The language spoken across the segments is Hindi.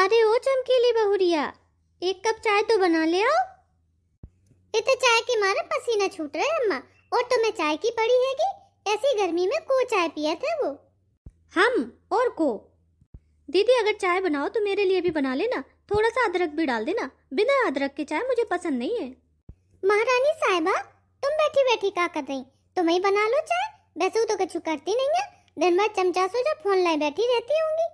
अरे ओ चमकीली बहुरिया, एक कप चाय तो बना ले आओ। इतने चाय के मारे पसीना छूट रहा है अम्मा। और तुम्हें चाय की पड़ी हैगी? ऐसी गर्मी में को चाय पिया थे वो? हम और को। दीदी अगर चाय बनाओ तो मेरे लिए भी बना लेना, थोड़ा सा अदरक भी डाल देना। बिना अदरक के चाय मुझे पसंद नहीं है। महारानी साहिबा, तुम बैठी बैठी क्या कर रही? तुम ही बना लो चाय। वैसे तो कुछ करती नहीं है, दिन भर चमचा सो जब फोन लाई बैठी रहती होंगी।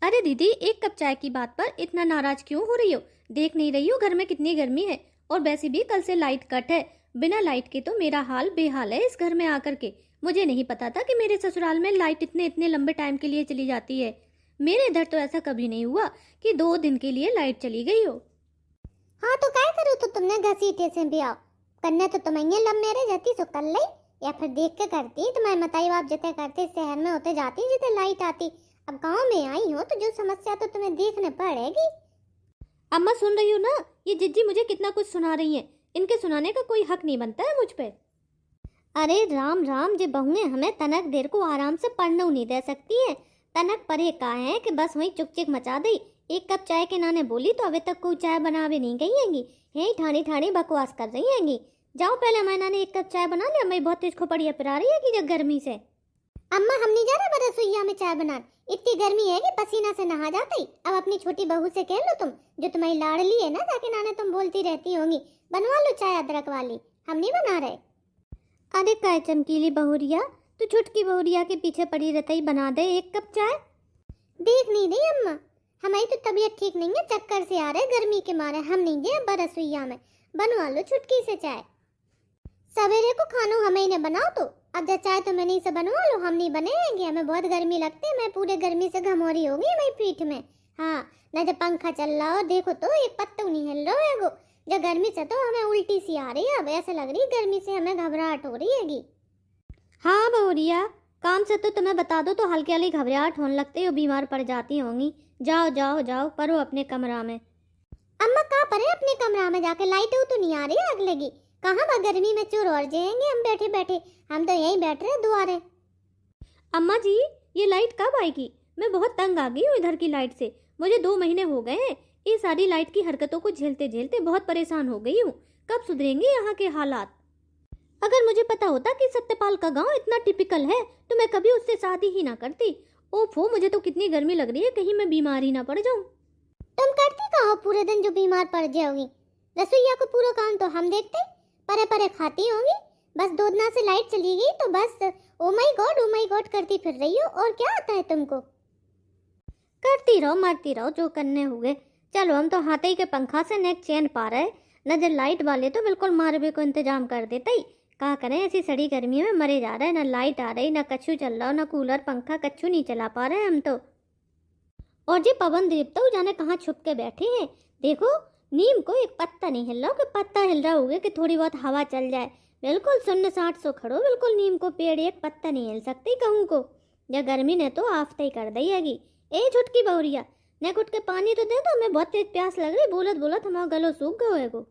अरे दीदी, एक कप चाय की बात पर इतना नाराज क्यों हो रही हो? देख नहीं रही हो घर में कितनी गर्मी है? और वैसे भी कल से लाइट कट है। बिना लाइट के तो मेरा हाल बेहाल है इस घर में आकर के। मुझे नहीं पता था कि मेरे ससुराल में लाइट इतने लंबे टाइम के लिए चली जाती है। मेरे इधर तो ऐसा कभी नहीं हुआ कि 2 दिन के लिए लाइट चली गई हो। हाँ तो क्या करो? तो तुमने घसीटे से भी आओ करने तो तुम्हें लव मैरिज रहती सो कर ली, या फिर देख के करती। तुम्हारे मताई बाप जितने करते शहर में होते जाती जितने लाइट आती। अब गांव में आई हो तो जो समस्या तो तुम्हें देखने पड़ेगी। अम्मा सुन रही हो ना? ये जिज्जी मुझे कितना कुछ सुना रही है। इनके सुनाने का कोई हक नहीं बनता है मुझ पे। अरे राम राम, जे बहुएं हमें तनक देर को आराम से पढ़ने नहीं दे सकती है। तनक परे का है कि बस वही चुक मचा दी। एक कप चाय के नाने बोली तो अभी तक कोई चाय बनावे नहीं गई हैगी। यही ठाणी ठाणी बकवास कर रही हैगी। जाओ पहले हमारे नाने एक कप चाय बना ले। मैं बहुत तेज खोपड़िया पिरा रही है कि जब गर्मी से। अम्मा हम नहीं जा रहे बड़ा सुइया में चाय बनाने। इतनी गर्मी है कि पसीना से नहा जाती। अब अपनी छोटी बहू से कह लो तुम, जो तुम्हारी लाडली है ना, जाके नाने तुम बोलती रहती होंगी, बनवा लो चाय अदरक वाली। हम नहीं बना रहे। अरे काय चमकीली बहुरिया, तू छुटकी बहुरिया के पीछे पड़ी रहती ही बना दे एक कप चाय। देख नहीं रही अम्मा, हमारी तो तबीयत ठीक नहीं है, चक्कर से आ रहे गर्मी के मारे। हम नहीं गए बरसुइया में, बनवा लो छुटकी से चाय। सवेरे को खानो हमें ही ने बनाओ तो अब जब चाय तो मैंने से बनवा लो। हम नहीं बनेंगे, हमें बहुत गर्मी लगती है। मैं पूरे गर्मी से घमौरी होगी मेरी पीठ में। हाँ न, जब पंखा चल रहा हो देखो तो एक पत्ता नहीं हिल रहा है वो। जब गर्मी से तो हमें उल्टी सी आ रही है। अब ऐसे लग रही है गर्मी से हमें घबराहट हो रही हैगी। हाँ बहुरिया, काम से तो तुम्हें बता दो तो हल्की हल्की घबराहट होने लगती है, बीमार पड़ जाती होंगी। जाओ जाओ जाओ, परो अपने कमरा में। अम्मा कहाँ परे अपने कमरा में जाके? लाइट तो नहीं आ रही है अगले की। कहाँ बा गर्मी में चोर और जाएंगे हम बैठे बैठे। हम तो यहीं बैठ रहे दुआरे। अम्मा जी, ये लाइट कब आएगी? मैं बहुत तंग आ गई हूँ इधर की लाइट से। मुझे 2 महीने हो गए हैं ये सारी लाइट की हरकतों को झेलते झेलते बहुत परेशान हो गई हूँ। कब सुधरेंगे यहाँ के हालात? अगर मुझे पता होता कि सत्यपाल का गांव इतना टिपिकल है तो मैं कभी उससे शादी ही ना करती। ओफो, मुझे तो कितनी गर्मी लग रही है, कहीं मैं बीमार ही ना पड़ जाऊं। तुम करती कहाँ हो पूरे दिन जो बीमार पड़ जाओगी? रसोईया को पूरा काम तो हम देखते, परे परे खाती होंगी। बस 2 दिन से लाइट चली गई तो बस ओ माय गॉड करती फिर रही हो। और क्या आता है तुमको? करती रहो मरती रहो, जो करने हुए। चलो हम तो हाथे ही के पंखा से नेक चैन पा रहे। नजर लाइट वाले तो बिल्कुल मारबे को इंतजाम कर देते ही। क्या करें, ऐसी सड़ी गर्मी में मरे जा रहे हैं। ना लाइट आ रही, ना कछु चल रहा, ना कूलर पंखा कछु नहीं चला पा रहे हम तो। और जी पवन देवता तो जाने कहाँ छुप के बैठे हैं। देखो नीम को एक पत्ता नहीं हिल रहा कि पत्ता हिल रहा होगा कि थोड़ी बहुत हवा चल जाए। बिल्कुल 0-60 खड़ो, बिल्कुल नीम को पेड़ एक पत्ता नहीं हिल सकती कहूँ को। या गर्मी ने तो आफ्ते ही कर दी हैगी। ए छुटकी बहुरिया, ने घुट के पानी तो दे दो, हमें बहुत तेज प्यास लग रही। बोलत बोलत हमारा गलो सूख गया है।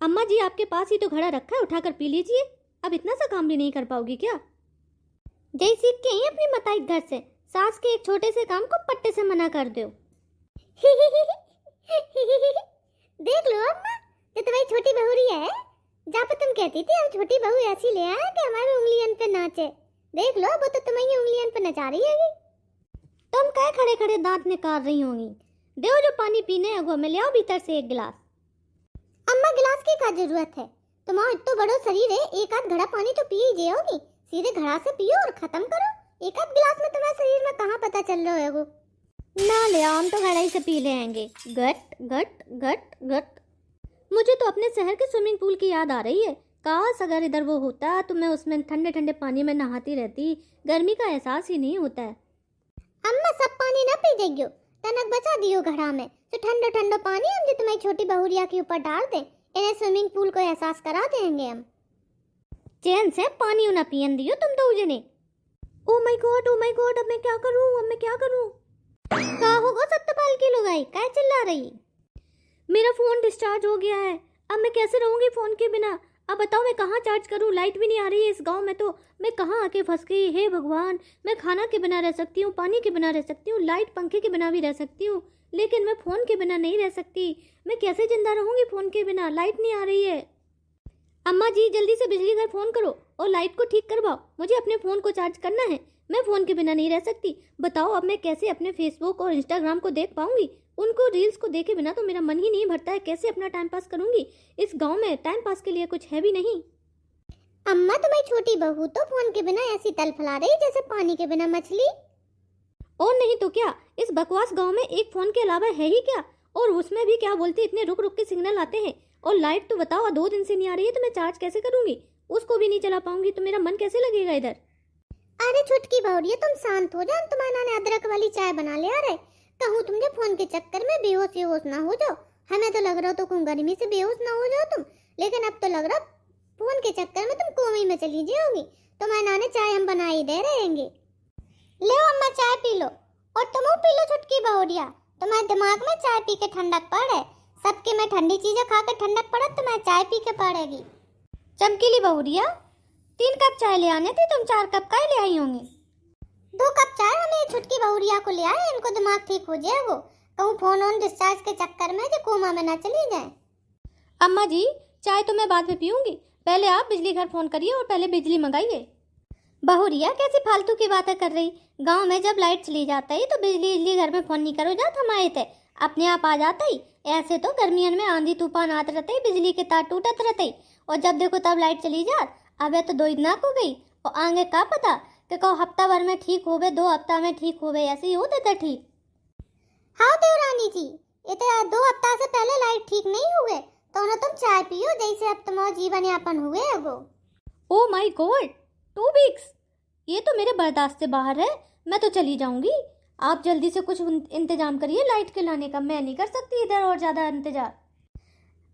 अम्मा जी आपके पास ही तो घड़ा रखा है, उठाकर पी लीजिए। अब इतना सा काम भी नहीं कर पाओगी क्या? जय सीख के ही अपनी मताई घर से सास के एक छोटे से काम को पट्टे से मना कर दो। देख लो अम्मा, ये तुम्हारी छोटी बहुरी है। जहाँ पर तुम कहती थी हम छोटी बहू ऐसी ले आए कि हमारे उंगलियन पे नाचे। देख लो वो तो तुम्हारी उंगलियन पे नचा रही है। तुम क्या खड़े खड़े दांत निकाल रही होंगी? दो जो पानी पीने है वो मैं ले आओ भीतर से एक गिलास। अम्मा गिलास की क्या जरूरत है? तुम्हारा इतना बड़ा शरीर है, एक आध घड़ा पानी तो पी ही जाओगी। सीधे घड़ा से पियो और खत्म करो। एक आध गिलास में तुम्हारे शरीर में कहाँ पता चल रहा है वो? ना ले आओ, हम तो घड़ा ही से पी लेंगे। गट गट गट गट। मुझे तो अपने शहर के स्विमिंग पूल की याद आ रही है। काश अगर इधर वो होता तो मैं उसमें ठंडे ठंडे पानी में नहाती रहती। गर्मी का एहसास ही नहीं होता है। अम्मा सब पानी ना पी जाइयो, तनक बचा दियो घड़ा में। तो ठंडो ठंडो पानी हम जो तुम्हारी छोटी बहुरिया के ऊपर डाल दें, इन्हें स्विमिंग पूल को एहसास करा देंगे हम। चैन से पानी ना पियन दियो तुम तो उजने। ओ माय गॉड, अब मैं क्या करूं, अब मैं क्या करूं? क्या होगा सत्यपाल की लुगाई, क्या चिल्ला रही? मेरा फोन डिस्चार्ज हो गया है। अब मैं कैसे रहूंगी फोन के बिना? अब बताओ मैं कहाँ चार्ज करूँ, लाइट भी नहीं आ रही है इस गांव में, तो मैं कहाँ आके फंस गई। हे भगवान, मैं खाना के बिना रह सकती हूँ, पानी के बिना रह सकती हूँ, लाइट पंखे के बिना भी रह सकती हूँ, लेकिन मैं फ़ोन के बिना नहीं रह सकती। मैं कैसे जिंदा रहूँगी फ़ोन के बिना, लाइट नहीं आ रही है। अम्मा जी जल्दी से बिजली घर फ़ोन करो और लाइट को ठीक करवाओ, मुझे अपने फ़ोन को चार्ज करना है, मैं फ़ोन के बिना नहीं रह सकती। बताओ अब मैं कैसे अपने फेसबुक और इंस्टाग्राम को देख पाऊंगी, उनको रील्स को देखे बिना तो मेरा मन ही नहीं भरता है। कैसे अपना टाइम पास करूंगी, इस गांव में टाइम पास के लिए कुछ है भी नहीं। अम्मा तुम्हारी छोटी बहू तो फोन के बिना ऐसी तड़फड़ा रही जैसे पानी के बिना मछली। और नहीं तो क्या, इस बकवास गांव में एक फ़ोन के अलावा है ही क्या, और उसमें भी क्या बोलते इतने रुक रुक के सिग्नल आते हैं। और लाइट तो बताओ 2 दिन से नहीं आ रही है, तो मैं चार्ज कैसे करूंगी, उसको भी नहीं चला पाऊंगी, तो मेरा मन कैसे लगेगा इधर। अरे छुटकी बहुरिया तुम शांत हो जाओ, तुम्हारे नाने अदरक वाली चाय बना ले आ रहे। कहूँ तुमने फोन के चक्कर में बेहोश ना हो जाओ। हमें तो लग रहा हो तो गर्मी से बेहोश ना हो जाओ तुम, लेकिन अब तो लग रहा फोन के चक्कर में तुम कोमे में चली जाओगी। तुम्हारे नाने चाय हम बना ही दे रहेंगे। ले अम्मा चाय पी लो, और तुम पी लो छुटकी बहुरिया। तुम्हारे दिमाग में चाय पी के ठंडक पड़े, सबके में ठंडी चीजें खा के ठंडक पड़े, तुम्हें चाय पी के पड़ेगी। चमकीली बहुरिया 3 कप चाय ले आने थे, तुम 4 कप का ले आई होंगी। 2 कप चाय हमें छुटकी बहुरिया को ले आए, इनको दिमाग ठीक हो जाए। वो कहूँ फोन ऑन डिस्चार्ज के चक्कर में जो कोमा में ना चली जाए। अम्मा जी चाय तो मैं बाद में पीऊंगी, पहले आप बिजली घर फ़ोन करिए और पहले बिजली मंगाइए। बहुरिया कैसी फालतू की बातें कर रही, गांव में जब लाइट चली जाता है तो बिजली घर में फोन नहीं करो जात हमारे थे, अपने आप आ जाता ही। ऐसे तो गर्मियों में आंधी तूफान आते रहते, बिजली के तार टूटत रहते, और जब देखो तब लाइट चली जात। अब तो 2 दिन हो गई, और आगे का पता कि कहो हफ्ता भर में ठीक हो गए, 2 हफ्ता में ठीक हो गए, ऐसे ही होते थे ठीक। हाँ देवरानी जी, ये तो 2 हफ्ता से पहले लाइट ठीक नहीं हुए, तो ना तुम चाय पियो जैसे अब तुम्हारा जीवन यापन हुए है वो। ओ माय गॉड 2 वीक्स, ये तो मेरे बर्दाश्त से बाहर है, मैं तो चली जाऊंगी। आप जल्दी से कुछ इंतजाम करिए लाइट के लाने का, मैं नहीं कर सकती इधर और ज़्यादा इंतजार।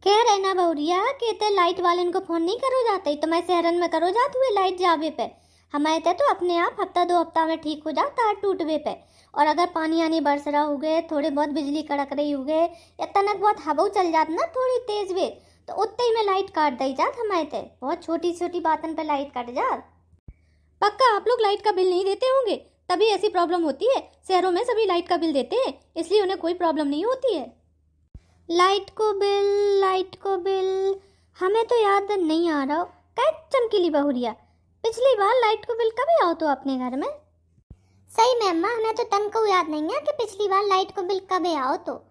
कह रहे ना बहुरिया कि ते लाइट वाले को फोन नहीं करो जाते, तुम्हारे शहरन में करो जाते हुए लाइट जावे पे। हमारे तो अपने आप हफ्ता 2 हफ्ता में ठीक हो जाता तार टूटवे पे। और अगर पानी आनी बरस रहा हो गए, थोड़े बहुत बिजली कड़क रही हो गए, या तनक बहुत हवा चल जात ना थोड़ी तेज वे, तो उतने ही में लाइट काट दी जात हमारे ते। बहुत छोटी छोटी बातन पे लाइट कट जात। पक्का आप लोग लाइट का बिल नहीं देते होंगे, तभी ऐसी प्रॉब्लम होती है। शहरों में सभी लाइट का बिल देते हैं, इसलिए उन्हें कोई प्रॉब्लम नहीं होती है। लाइट को बिल हमें तो याद नहीं आ रहा। क्या चमकीली बहुरिया, पिछली बार लाइट को बिल कब आओ तो अपने घर में? सही में अम्मा, हमें तो तन को याद नहीं है कि पिछली बार लाइट को बिल कब आओ। तो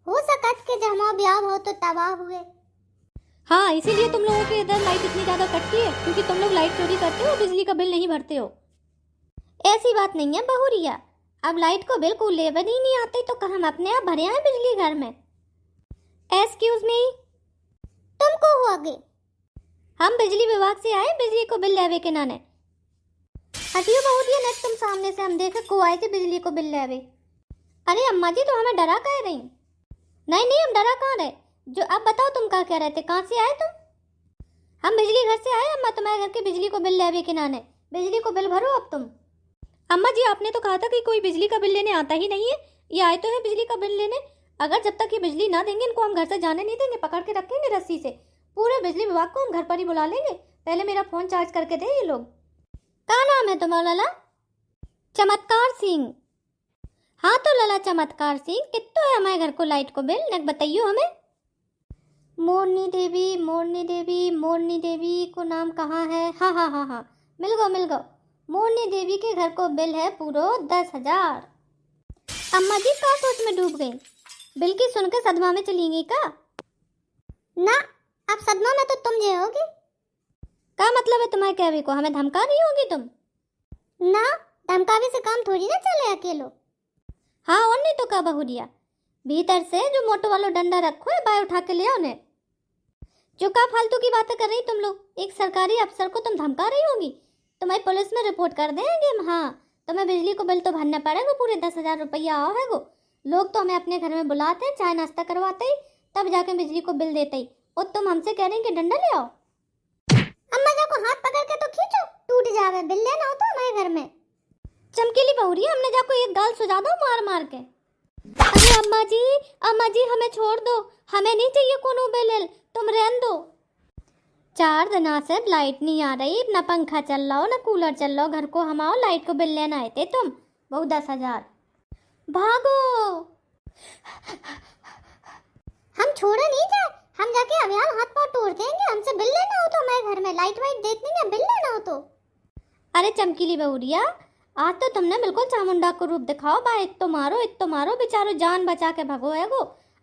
हो सकत के जब हम ब्याह हो तो तबाह हुए। हाँ, इसीलिए तुम लोगों के इधर लाइट इतनी ज़्यादा कटती है, क्योंकि तुम लोग लाइट चोरी करते हो, बिजली का बिल नहीं भरते हो। ऐसी बात नहीं है बहुरिया, अब लाइट को बिल को लेवन ही नहीं आते तो हम अपने आप भरे आए बिजली घर में। एक्सक्यूज मी, तुमको हुआ गे? हम बिजली विभाग से आए बिजली को बिल लेवे के नाने। हटियो बहुरिया, नेट तुम सामने से हम देखे को आए थे बिजली को बिल लेवे। अरे अम्मा जी, तो हमें डरा कह रही? नहीं नहीं, हम डरा कहाँ रहे। जो अब बताओ तुम क्या कह रहे थे, कहाँ से आए तुम? हम बिजली घर से आए अम्मा, तुम्हारे घर के बिजली को बिल लेवे के नाने। बिजली को बिल भरो अब तुम। अम्मा जी आपने तो कहा था कि कोई बिजली का बिल लेने आता ही नहीं है, ये आए तो है बिजली का बिल लेने। अगर जब तक ये बिजली ना देंगे इनको हम घर से जाने नहीं देंगे, पकड़ के रखेंगे रस्सी से। पूरे बिजली विभाग को हम घर पर ही बुला लेंगे। पहले मेरा फोन चार्ज करके दे ये लोग। क्या नाम है तुम्हारा लाला? चमत्कार सिंह। हाँ तो लाला चमत्कार सिंह, कितना है हमारे घर को लाइट को बिल नक बताइयो हमें। मोरनी देवी को नाम कहाँ है? हाँ, मिल गो। मोरनी देवी के घर को बिल है पूरा 10,000। अम्मा जी क्या सोच में डूब गई, बिल की सुनकर सदमा में चली गई का? ना, अब सदमा में तो तुम जे होगी। क्या मतलब है तुम्हारे कहवे को, हमें धमका रही होगी तुम? ना, धमकावे से काम थोड़ी ना चले अकेलो। हाँ और नहीं तो क्या बहुरिया, भीतर से जो मोटो वाला डंडा रखो है बाय उठा के ले आओ ने। जो क्या फालतू की बातें कर रही तुम लोग, एक सरकारी अफसर को तुम धमका रही होगी। तुम्हारी पुलिस में रिपोर्ट कर देंगे हम। हाँ, तुम्हें बिजली को बिल तो भरना पड़ेगा, पूरे 10,000 रुपया आओ है वो। लोग तो हमें अपने घर में बुलाते हैं, चाय नाश्ता करवाते ही, तब जाके बिजली को बिल देते ही, और तुम हमसे कह रहे हैं कि डंडा ले आओ। अम्मा जा को हाथ पकड़ के तो खींचो, टूट जावे, बिल लेना हो तो हमारे घर में। चमकीली बहुरिया, हमने जाको एक गाल सुझा दो मार के। अरे अम्मा जी हमें छोड़ दो, हमें नहीं चाहिए कोनो बिल, तुम रहन दो। 4 दिना से लाइट नहीं आ रही, ना पंखा चल रहा हो ना कूलर चल रहा हो, घर को हम आओ लाइट को बिल लेना आए थे तुम, बहु 10,000। भागो। हम छोड़े नहीं जाए, हम जाके अभियान हाथ पांव तोड़ देंगे। हमसे बिल लेना हो तो हमारे घर में लाइट वाइट देख देंगे, बिल लेना हो तो। अरे चमकीली बहुरिया, आज तो तुमने बिल्कुल चामुंडा को रूप दिखाओ बा, एक तो मारो बेचारो जान बचा के भगो है वो।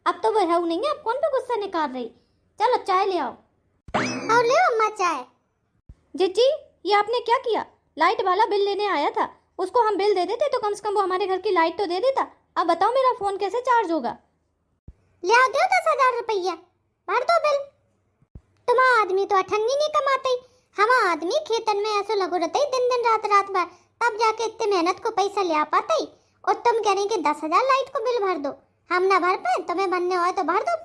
अब तो वो है नहीं है, अब कौन पे गुस्सा निकाल रही। चलो चाय ले आओ। और ले अम्मा चाय। जीजी ये आपने क्या किया? लाइट वाला बिल लेने आया था, उसको हम बिल दे देते तो कम से कम वो हमारे घर की लाइट तो दे देता। अब बताओ मेरा फोन कैसे चार्ज होगा? ले आ दो 10,000 रुपया, भर दो बिल। तुम आदमी तो अठन्नी नहीं कमाते, हम आदमी खेतन में ऐसे लगो रहते दिन दिन रात रात भर, तब जाके इतने मेहनत को पैसा ले आ पाते। और तुम कह रहे कि 10,000 लाइट को बिल भर दो, हम ना भर पाए, तुम्हें भरने हो तो भर दो।